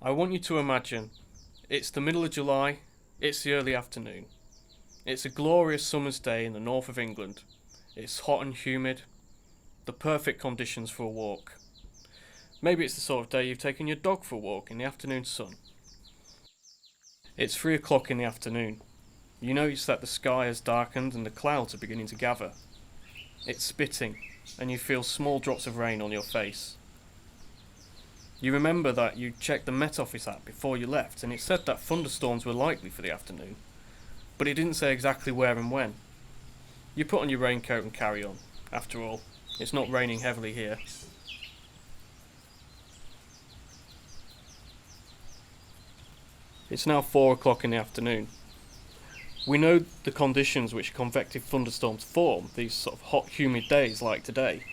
I want you to imagine it's the middle of July, it's the early afternoon. It's a glorious summer's day in the north of England. It's hot and humid, the perfect conditions for a walk. Maybe it's the sort of day you've taken your dog for a walk in the afternoon sun. It's 3 o'clock in the afternoon. You notice that the sky has darkened and the clouds are beginning to gather. It's spitting, and you feel small drops of rain on your face. You remember that you checked the Met Office app before you left, and it said that thunderstorms were likely for the afternoon, but it didn't say exactly where and when. You put on your raincoat and carry on. After all, it's not raining heavily here. It's now 4 o'clock in the afternoon. We know the conditions which convective thunderstorms form, these sort of hot, humid days like today.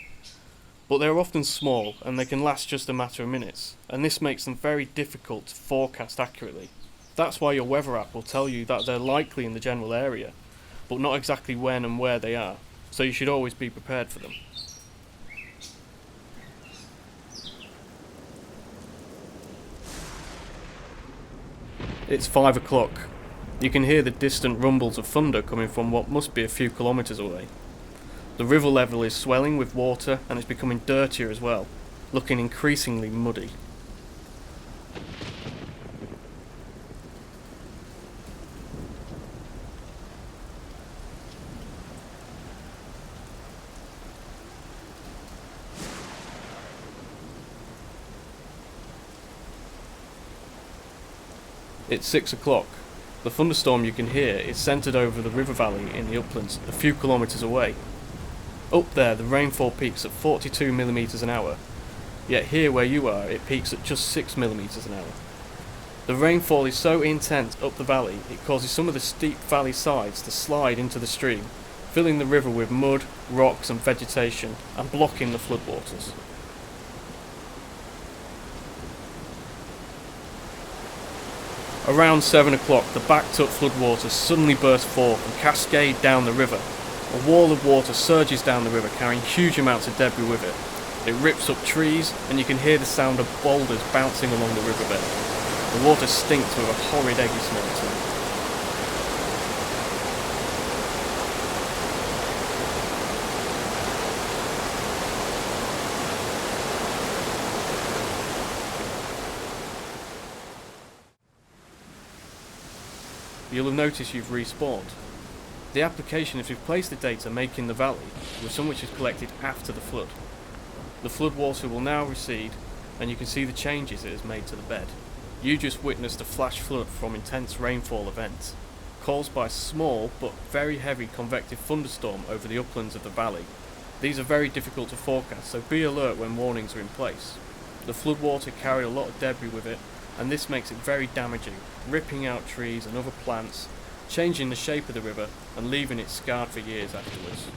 But they're often small and they can last just a matter of minutes, and this makes them very difficult to forecast accurately. That's why your weather app will tell you that they're likely in the general area, but not exactly when and where they are, so you should always be prepared for them. It's 5 o'clock. You can hear the distant rumbles of thunder coming from what must be a few kilometres away. The river level is swelling with water and it's becoming dirtier as well, looking increasingly muddy. It's 6 o'clock. The thunderstorm you can hear is centred over the river valley in the uplands, a few kilometres away. Up there the rainfall peaks at 42mm an hour, yet here where you are it peaks at just 6mm an hour. The rainfall is so intense up the valley it causes some of the steep valley sides to slide into the stream, filling the river with mud, rocks and vegetation and blocking the floodwaters. Around 7 o'clock, the backed up floodwaters suddenly burst forth and cascade down the river. A wall of water surges down the river, carrying huge amounts of debris with it. It rips up trees, and you can hear the sound of boulders bouncing along the riverbed. The water stinks with a horrid eggy smell to it. You'll have noticed you've respawned. The application has replaced the data making the valley with some which is collected after the flood. The flood water will now recede and you can see the changes it has made to the bed. You just witnessed a flash flood from intense rainfall events, caused by a small but very heavy convective thunderstorm over the uplands of the valley. These are very difficult to forecast, so be alert when warnings are in place. The flood water carried a lot of debris with it, and this makes it very damaging, ripping out trees and other plants, changing the shape of the river and leaving it scarred for years afterwards.